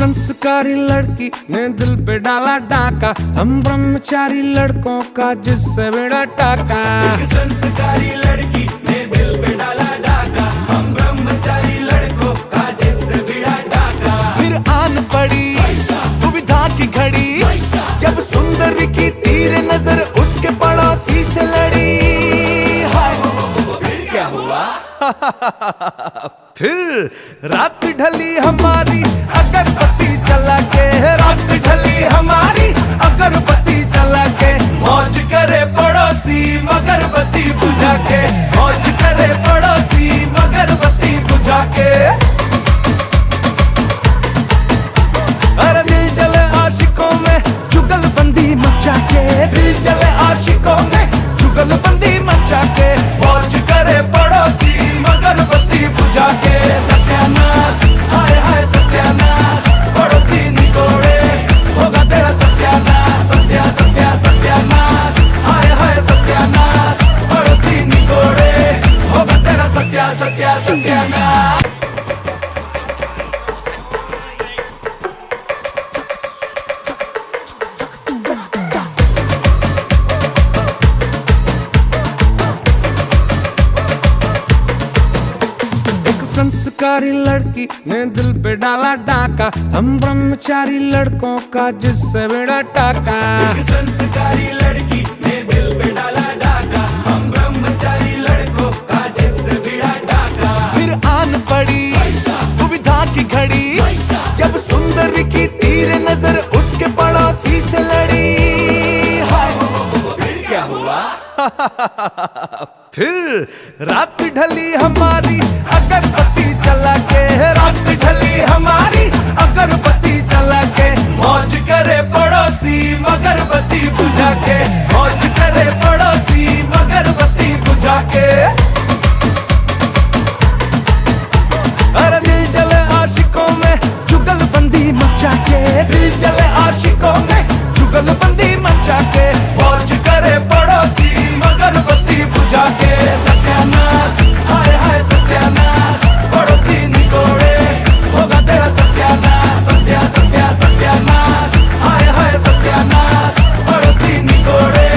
संस्कारी लड़की ने दिल पे डाला डाका, हम ब्रह्मचारी लड़कों का जिससे बेड़ा टाका। एक संस्कारी लड़की ने दिल पे डाला डाका, हम ब्रह्मचारी लड़कों का जिससे बेड़ा टाका। फिर आन पड़ी दुविधा की घड़ी, जब सुंदरी की तीर नजर उसके पड़ोसी से लड़ी। हाय फिर क्या हुआ? फिर रात ढली हमारी अगरबत्ती जला के, रात ढली हमारी अगरबत्ती जला के, मौज करे पड़ोसी मगरबत्ती बुझा के, मौज करे पड़ोसी मगरबत्ती बुझा के। अरे दिल जले आशिकों में जुगलबंदी मचा के, दिल जले आशिकों में जुगलबंदी मचा के, मौज करे पड़ोसी मगरबत्ती बुझा के। सत्यानाश, हाय हाय सत्यानाश, पड़ोसी निकोड़े होगा तेरा सत्यानाश। सत्या सत्या सत्यानाश, हाय हाय सत्यानाश, पड़ोसी निकोड़े होगा तेरा सत्या सत्या सत्यानाश। संस्कारी लड़की ने दिल पे डाला डाका, हम ब्रह्मचारी लड़कों का जिससे बेड़ा टाका। एक संस्कारी लड़की ने दिल पे डाला डाका, हम ब्रह्मचारी लड़कों का जिससे बेड़ा टाका। फिर आन पड़ी दुविधा की घड़ी, जब सुंदरी की तीर नजर उसके पड़ोसी से लड़ी। हाय फिर क्या हुआ? फिर रात ढली हमारी अगरबत्ती जला के, रात ढली हमारी अगरबत्ती जला के, मौज करे पड़ोसी मगरबत्ती बुझा के, मौज करे पड़ोसी मगरबत्ती बुझा के। अरे दिल जले आशिकों में जुगलबंदी मचा के, दिल जले आशिकों में जुगलबंदी मचा के, मौज करे पड़ोसी मगरबत्ती बुझा के। सत्यानाश, हाय हाय सत्यानाश, पड़ोसी निकोड़े होगा तेरा सत्यानाश। सत्या सत्या सत्यानाश, हाय हाय सत्यानाश, पड़ोसी निकोड़े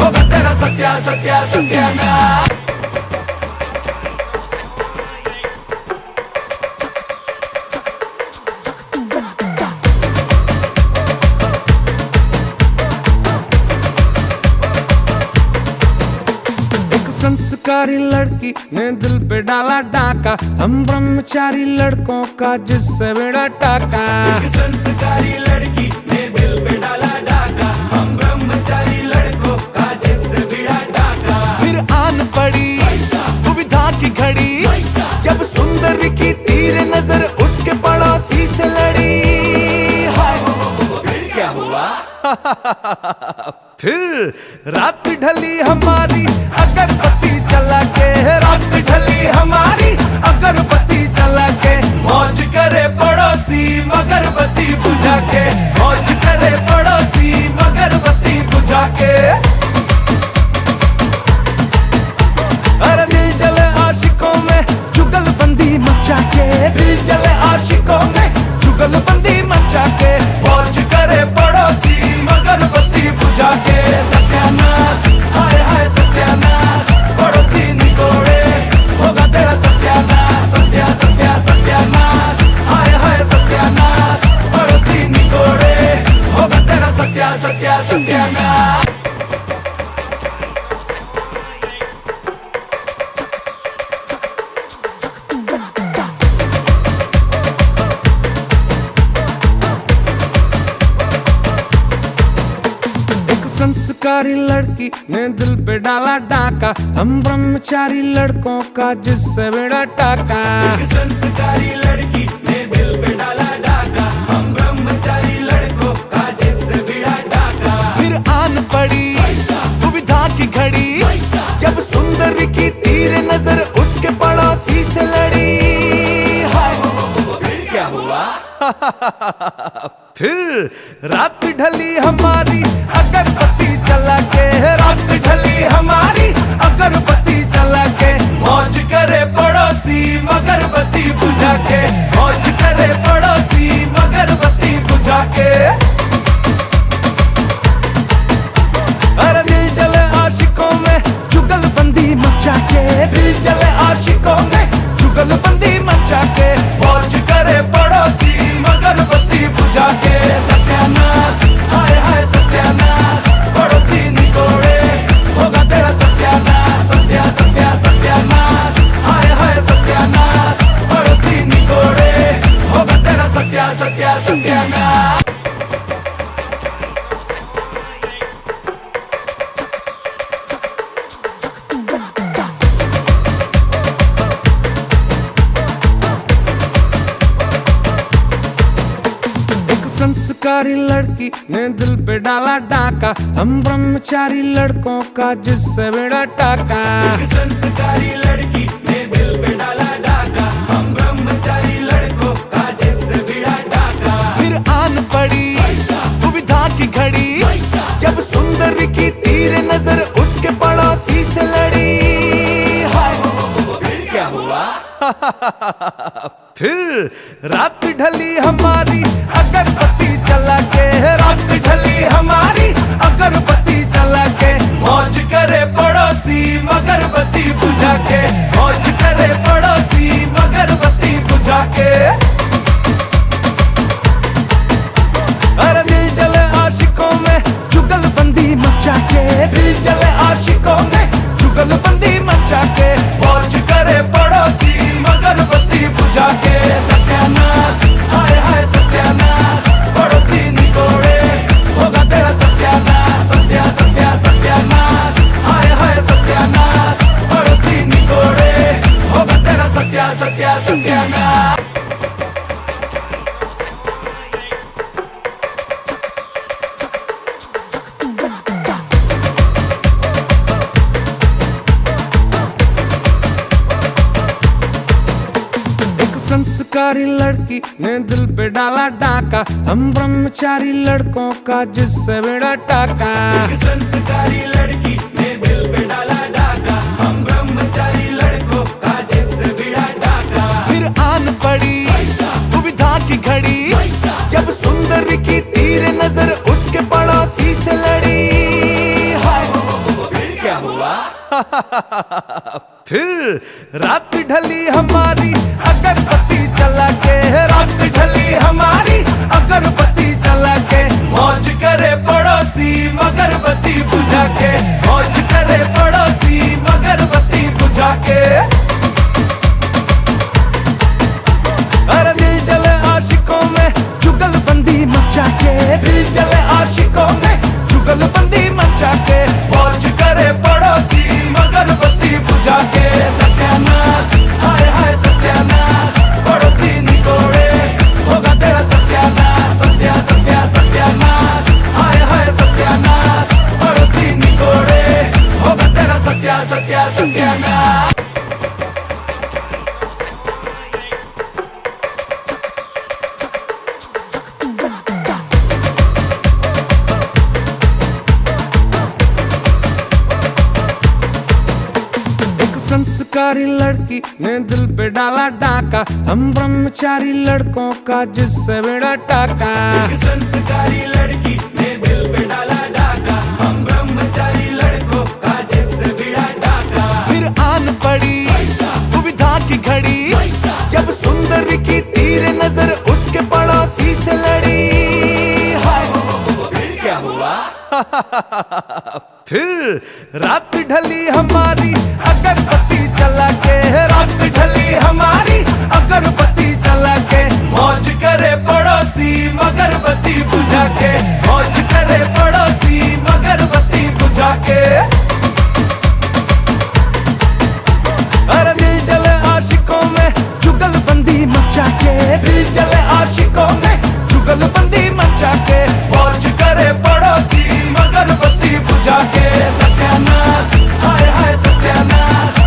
होगा तेरा सत्या सत्या सत्यानाश। संस्कारी लड़की ने दिल पे डाला डाका, हम ब्रह्मचारी लड़कों का जिससे बेड़ा टाका। एक संस्कारी लड़की ने दिल पे डाला डाका, हम ब्रह्मचारी लड़कों का जिससे बेड़ा टाका। फिर आन पड़ी दुविधा की घड़ी, जब सुंदरी की तीर नजर उसके पड़ोसी से लड़ी। हाय फिर क्या हुआ? फिर रात ढली हमारी अगरबत्ती जला के, रात ढली हमारी अगरबत्ती जला के, मौज करे पड़ोसी मगरबत्ती बुझा के, मौज करे पड़ोसी मगरबत्ती बुझा के। अरे दिल जले आशिकों में जुगलबंदी मचा के, दिल जले आशिकों में जुगलबंदी मचा के, मौज करे पड़ोसी मगरबत्ती बुझा के। सत्यानाश, हाय हाय सत्यानाश, पड़ोसी निकोड़े होगा तेरा सत्यानाश। सत्या सत्या सत्यानाश, हाय हाय सत्यानाश, पड़ोसी निकोड़े होगा तेरा सत्या सत्या सत्यानाश। संस्कारी लड़की ने दिल पे डाला डाका, हम ब्रह्मचारी लड़कों का जिससे बेड़ा टाका। एक संस्कारी लड़की ने दिल पे डाला डाका, हम ब्रह्मचारी लड़कों का जिससे बेड़ा टाका। फिर आन पड़ी दुविधा की घड़ी, जब सुंदरी की तीर नजर उसके पड़ोसी से लड़ी। हाय फिर क्या हुआ? फिर रात ढली हमारी अगरबत्ती जला के, रात ढली हमारी अगरबत्ती जला के, मौज करे पड़ोसी मगरबत्ती बुझा के, मौज करे पड़ोसी मगरबत्ती दिल जले आशिकों में जुगलबंदी मचा के मौज करे पड़ोसी मगर बत्ती बुझा के सत्यानाश हाय हाय सत्यानाश पड़ोसी निकोड़े होगा तेरा सत्यानाश सत्या सत्या सत्यानाश हाय हाय सत्यानाश पड़ोसी निकोड़े होगा तेरा सत्या सत्या सत्यानाश संस्कारी लड़की ने दिल पे डाला डाका हम ब्रह्मचारी लड़कों का जिससे बेड़ा टाका एक संस्कारी लड़की ने दिल पे डाला डाका हम ब्रह्मचारी लड़कों का जिससे भिड़ा टाका फिर आन पड़ी दुविधा की घड़ी जब सुंदर की तीर नजर उसके पड़ोसी से लड़ी हाय फिर क्या हुआ फिर रात ढली हमारी अगरबत्ती जला के रात ढली हमारी अगरबत्ती जला के मौज करे पड़ोसी मगरबत्ती बुझा के मौज करे पड़ोसी मगरबत्ती बुझा के अरे दिल जले आशिकों में जुगलबंदी मचा के दिल जले आशिकों में जुगलबंदी मचा के मौज करे पड़ोसी मगरबत्ती बुझा के सत्यानाश हाय हाय सत्यानाश पड़ोसी निकोड़े होगा तेरा सत्यानाश सत्या सत्या सत्यानाश हाय हाय सत्यानाश पड़ोसी निकोड़े होगा तेरा सत्या सत्या सत्यानाश संस्कारी लड़की ने दिल पे डाला डाका हम ब्रह्मचारी लड़कों का जिससे बेड़ा टाका एक संस्कारी लड़की ने दिल पे डाला डाका हम ब्रह्मचारी लड़कों का जिससे भिड़ा टाका फिर आन पड़ी दुविधा की घड़ी जब सुंदर की तीर नजर उसके पड़ोसी से लड़ी हाय फिर क्या हुआ फिर रात ढली हमारी अगरबत्ती जला के रात ढली हमारी अगरबत्ती जला के मौज करे पड़ोसी मगरबत्ती बुझा के मौज करे पड़ोसी मगरबत्ती बुझा के अरे दिल जले आशिकों में जुगलबंदी मचा के दिल जले आशिकों में जुगलबंदी मचा के मौज करे पड़ोसी मगरबत्ती बुझा के सत्यानाश हाय हाय सत्यानाश पड़ोसी निकोड़े होगा तेरा सत्यानाश सत्या सत्या सत्यानाश हाय हाय सत्यानाश पड़ोसी निकोड़े होगा तेरा सत्या सत्या सत्यानाश संस्कारी लड़की ने दिल पे डाला डाका हम ब्रह्मचारी लड़कों का जिससे बेड़ा टाका एक संस्कारी लड़की ने दिल पे डाला डाका हम ब्रह्मचारी लड़कों का जिससे भिड़ा टाका फिर आन पड़ी दुविधा की घड़ी जब सुंदर की तीर नजर उसके पड़ोसी से लड़ी हाय फिर क्या हुआ फिर रात ढली हमारी अगरबत्ती जला के रात ढली हमारी अगरबत्ती जला के मौज करे पड़ोसी मगरबत्ती बुझा के मौज करे पड़ोसी मगरबत्ती बुझा के अरे दिल जले आशिकों में जुगलबंदी मचा के दिल जले आशिकों में जुगलबंदी मचा के मौज करे पड़ोसी मगरबत्ती बुझा के सत्यानाश हाय हाय सत्यानाश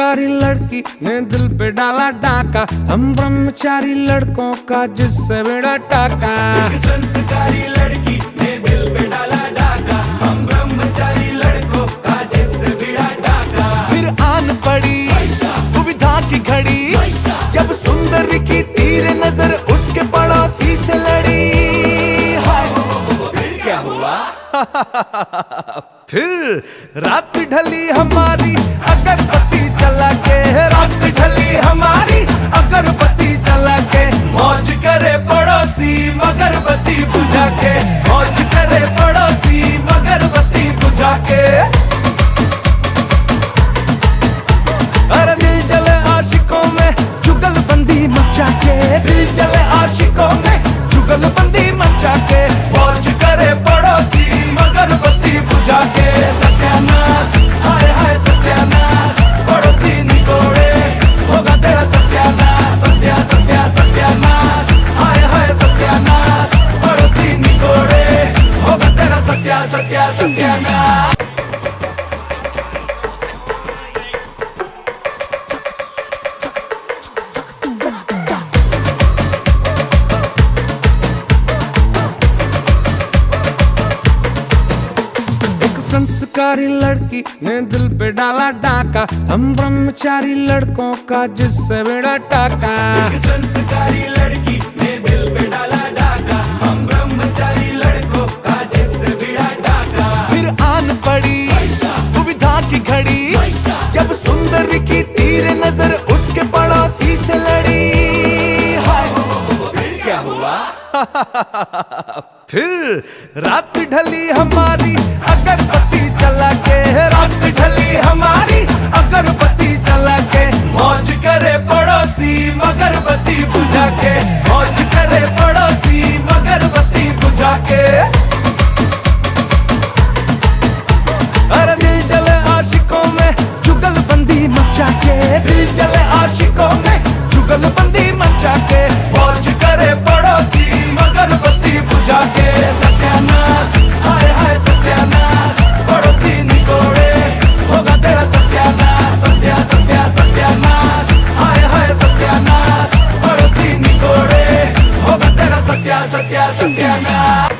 संस्कारी लड़की ने दिल पे डाला डाका, हम ब्रह्मचारी लड़कों का जिससे बेड़ा टाका। एक संस्कारी लड़की ने दिल पे डाला डाका, हम ब्रह्मचारी लड़कों का जिससे भिड़ा टाका। फिर आन पड़ी दुविधा की घड़ी, जब सुंदर की तीर नजर उसके पड़ोसी से लड़ी। फिर क्या हुआ? फिर रात ढली हमारी अगरबत्ती जला के, रात ढली हमारी अगरबत्ती जला के, मौज करे पड़ोसी मगरबत्ती बुझा के, मौज करे पड़ोसी अगरबत्ती बुझा के। अरे दिल जले आशिकों में जुगलबंदी मचा के, दिल जले आशिकों में जुगलबंदी मचा के, मौज करे पड़ोसी मगरबत्ती बुझा के। सत्यानाश, हाय हाय सत्यानाश, पड़ोसी निकोड़े होगा तेरा सत्यानाश। सत्या सत्या सत्यानाश, हाय हाय सत्यानाश, पड़ोसी निकोड़े होगा तेरा सत्या सत्या सत्यानाश। संस्कारी लड़की ने दिल पे डाला डाका, हम ब्रह्मचारी लड़कों का जिससे बेड़ा टाका। एक संस्कारी लड़की ने दिल पे डाला डाका, हम ब्रह्मचारी लड़कों का जिससे भिड़ा टाका। फिर आन पड़ी दुविधा की घड़ी, जब सुंदर की तीर नजर उसके पड़ोसी से लड़ी। फिर क्या हुआ? फिर रात ढली हमारी अगरबत्ती जला के, रात ढली हमारी अगरबत्ती जला के, मौज करे पड़ोसी मगरबत्ती बुझा के, मौज करे पड़ोसी अगरबत्ती बुझा के। अरे दिल जले आशिकों में जुगलबंदी मचा के, दिल जले आशिकों में जुगलबंदी मचा के, मौज करे पड़ोसी मगरबत्ती बुझा के। सत्यानाश, हाय हाय सत्यानाश, पड़ोसी निकोड़े होगा तेरा सत्यानाश। सत्या सत्या सत्यानाश, हाय हाय सत्यानाश, पड़ोसी निकोड़े होगा तेरा सत्या सत्या सत्यानाश।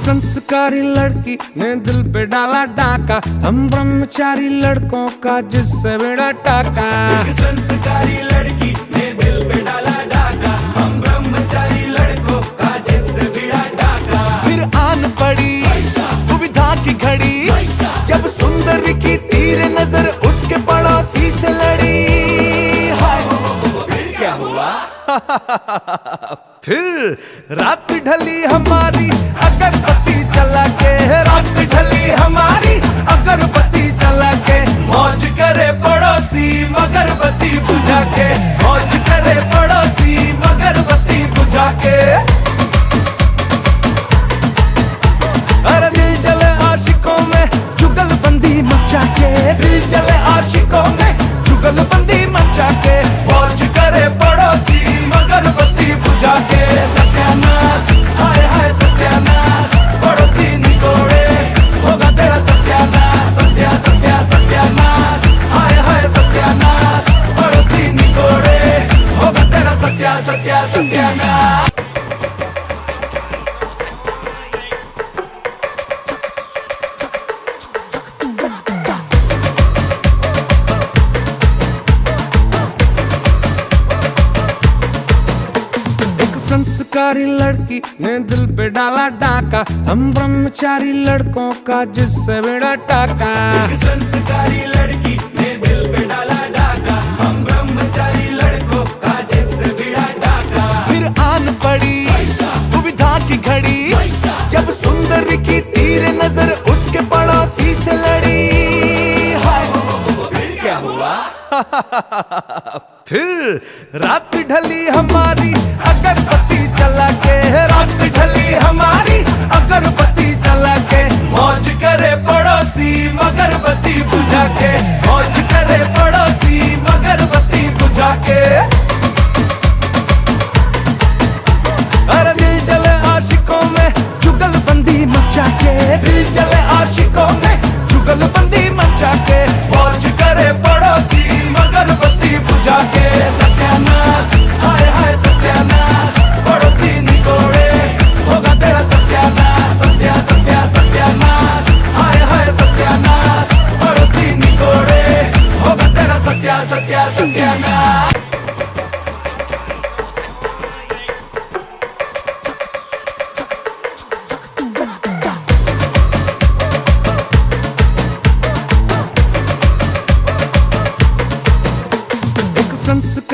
संस्कारी लड़की ने दिल पे डाला डाका, हम ब्रह्मचारी लड़कों का जिससे बेड़ा टाका। एक संस्कारी लड़की ने दिल पे डाला डाका, हम ब्रह्मचारी लड़कों का जिससे भिड़ा टाका। फिर आन पड़ी दुविधा की घड़ी, जब सुंदर की तीर नजर उसके पड़ोसी से लड़ी। फिर क्या हुआ? फिर रात ढली हमारी अगरबत्ती जला के, रात ढली हमारी अगरबत्ती जला के, मौज करे पड़ोसी मगरबत्ती बुझा के, मौज करे पड़ोसी अगरबत्ती बुझा के। अरे दिल जले आशिकों में जुगलबंदी मचा के, दिल जले आशिकों में जुगलबंदी मचा के, मौज करे पड़ोसी मगरबत्ती बुझा के। सत्यानाश, हाय हाय सत्यानाश, पड़ोसी निकोड़े होगा तेरा सत्यानाश। सत्या सत्या सत्यानाश, हाय हाय सत्यानाश, पड़ोसी निकोड़े होगा तेरा सत्या सत्या सत्यानाश। संस्कारी लड़की ने दिल पे डाला डाका, हम ब्रह्मचारी लड़कों का जिससे बेड़ा टाका। एक संस्कारी लड़की ने दिल पे डाला डाका, हम ब्रह्मचारी लड़कों का जिससे भिड़ा टाका। फिर आन पड़ी दुविधा की घड़ी, जब सुंदर की तीर नजर उसके पड़ोसी से लड़ी। फिर क्या हुआ? फिर रात ढली हमारी अगरबत्ती जला के, रात ढली हमारी अगरबत्ती जला के, मौज करे पड़ोसी मगरबत्ती बुझा के, मौज करे पड़ोसी अगरबत्ती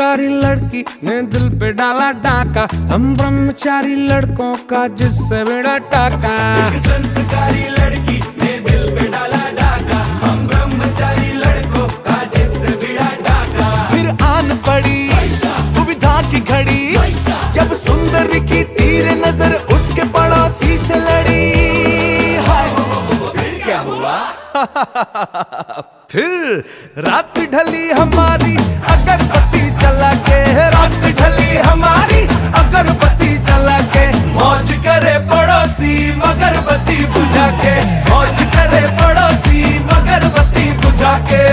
संस्कारी लड़की ने दिल पे डाला डाका, हम ब्रह्मचारी लड़कों का जिससे बिड़ा टाका। एक संस्कारी लड़की ने दिल पे डाला डाका, हम ब्रह्मचारी लड़कों का जिससे भिड़ा टाका। फिर आन पड़ी दुविधा की घड़ी, जब सुंदर की तीर नजर उसके पड़ोसी से लड़ी। हाय फिर क्या हुआ? फिर रात ढली हमारी अगरबत्ती जला के, रात ढली हमारी अगरबत्ती जला के, मौज करे पड़ोसी मगरबत्ती बुझा के, मौज करे पड़ोसी मगरबत्ती बुझा के।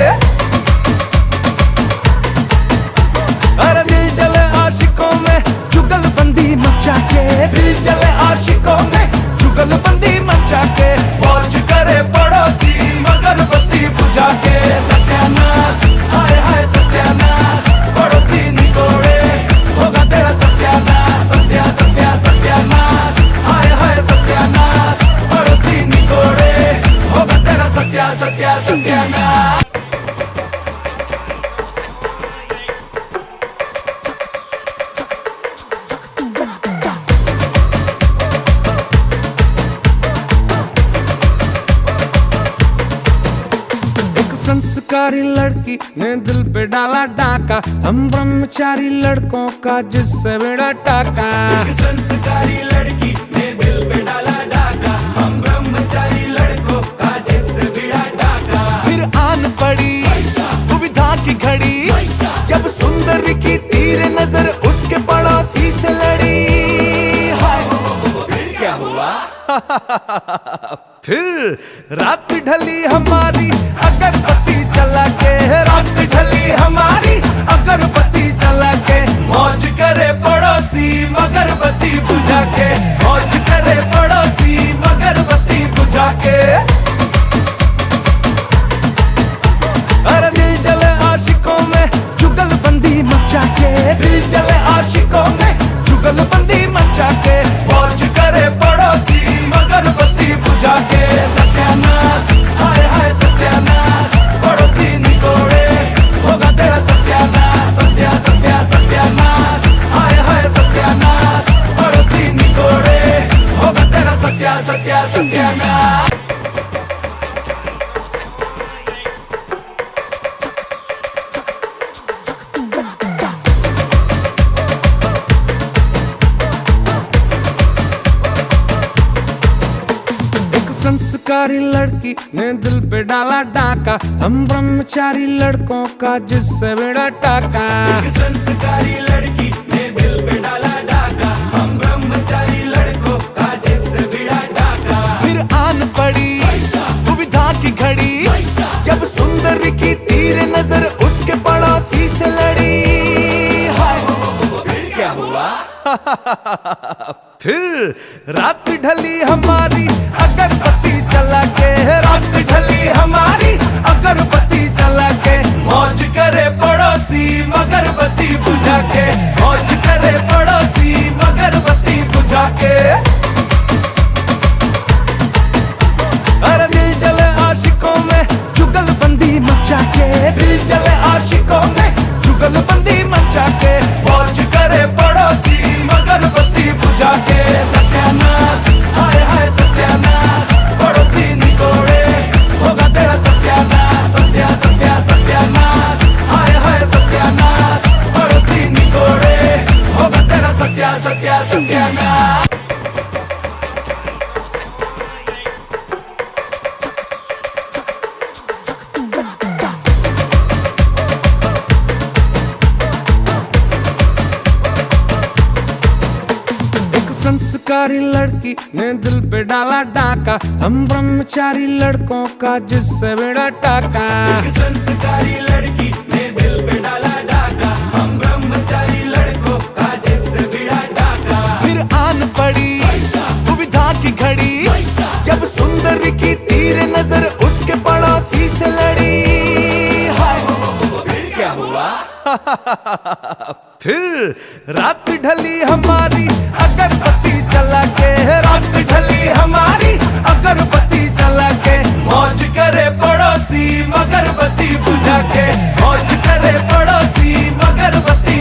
अरे दिल जले आशिकों में जुगलबंदी मचा के, दिल जले आशिकों में जुगलबंदी मचा के, मौज करे पड़ोसी मगरबत्ती बुझा के। सत्यानाश हाय हाय सत्यानाश, पड़ोसी निकोड़े होगा तेरा सत्यानाश। सत्या सत्या सत्यानाश हाय हाय सत्यानाश, पड़ोसी निकोड़े होगा तेरा सत्या सत्या सत्यानाश। संस्कारी लड़की ने दिल पे डाला डाका, हम ब्रह्मचारी लड़कों का जिससे बिड़ा टाका। एक संस्कारी लड़की ने दिल पे डाला डाका, हम ब्रह्मचारी लड़कों का जिससे भिड़ा टाका। फिर आन पड़ी दुविधा की घड़ी, जब सुंदर की तीर नजर उसके पड़ोसी से लड़ी। हाय फिर क्या हुआ? फिर रात ढली हमारी अगरबत्ती जला के, रात ढली हमारी अगरबत्ती जला के, मौज करे पड़ोसी मगरबत्ती बुझा के, मौज करे पड़ोसी मगरबत्ती बुझा के। अरे दिल जले आशिकों में जुगलबंदी मचा के, दिल जले आशिकों में जुगलबंदी मचा के, मौज करे पड़ोसी मगरबत्ती बुझा के। सत्यानाश हाय हाय सत्यानाश, पड़ोसी निकोड़े होगा तेरा सत्यानाश। सत्या सत्या सत्यानाश हाय हाय सत्यानाश, पड़ोसी निकोड़े होगा तेरा सत्या सत्या सत्यानाश। संस्कारी लड़की ने दिल पे डाला डाका, हम ब्रह्मचारी लड़कों का जिससे बिड़ा टाका। एक संस्कारी लड़की ने दिल पे डाला डाका, हम ब्रह्मचारी लड़कों का जिससे भिड़ा टाका। फिर आन पड़ी दुविधा की घड़ी, जब सुंदर की तीर नजर उसके पड़ोसी से लड़ी। हाय फिर क्या हुआ? फिर रात ढली हमारी अगरबत्ती जला के, रात ढली हमारी अगरबत्ती जला के, मौज करे पड़ोसी मगरबत्ती बुझा के, मौज करे पड़ोसी मगरबत्ती बुझा के। अरे दिल जले आशिकों में जुगलबंदी मचा के, दिल जले आशिकों में जुगलबंदी मचा के, मौज करे पड़ोसी मगरबत्ती बुझा के। सत्यानाश हाय हाय सत्यानाश, पड़ोसी निकोड़े होगा तेरा सत्यानाश। सत्या सत्या सत्यानाश हाय हाय सत्यानाश, पड़ोसी निकोड़े होगा तेरा सत्या सत्या सत्यानाश। संस्कारी लड़की ने दिल पे डाला डाका, हम ब्रह्मचारी लड़कों का जिससे बिड़ा टाका। एक संस्कारी लड़की ने दिल पे डाला डाका, हम ब्रह्मचारी लड़कों का जिससे भिड़ा टाका। फिर आन पड़ी दुविधा की घड़ी, जब सुंदर की तीर नजर उसके पड़ोसी से लड़ी। हाय फिर क्या हुआ? फिर रात ढली हमारी अगरबत्ती जला के, रात ढली हमारी अगरबत्ती जला के, मौज करे पड़ोसी मगरबत्ती बुझा के, मौज करे पड़ोसी मगरबत्ती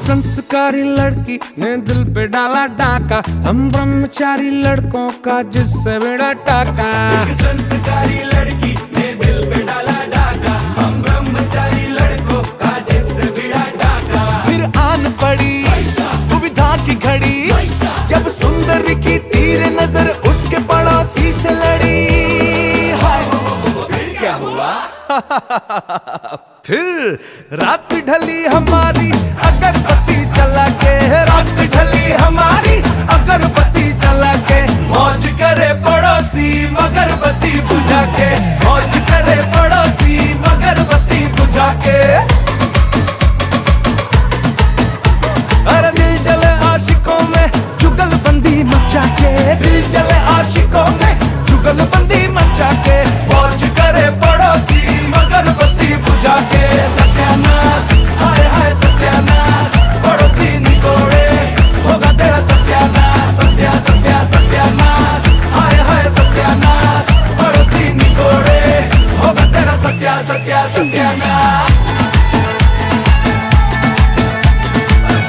संस्कारी लड़की ने दिल पे डाला डाका, हम ब्रह्मचारी लड़कों का जिससे बिड़ा टाका। एक संस्कारी लड़की ने दिल पे डाला डाका, हम ब्रह्मचारी लड़कों का जिससे भिड़ा डाका। फिर आन पड़ी दुविधा की घड़ी, जब सुंदरी की तीर नजर उसके पड़ोसी से लड़ी। हाय फिर क्या हुआ? फिर रात ढली हमारी अगरबत्ती जला के, रात ढली हमारी अगरबत्ती जला के, मौज करे पड़ोसी मगरबत्ती बुझा के, मौज करे पड़ोसी मगरबत्ती बुझा के। अरे दिल जले आशिकों में जुगलबंदी मचा के, दिल जले आशिकों में जुगलबंदी मचा के, मौज करे पड़ोसी मगरबत्ती बुझा के। सत्यानाश, हाय हाय सत्यानाश, पड़ोसी निकोड़े होगा तेरा सत्यानाश। सत्यानाश, हाय हाय सत्यानाश, पड़ोसी निकोड़े होगा तेरा सत्यानाश।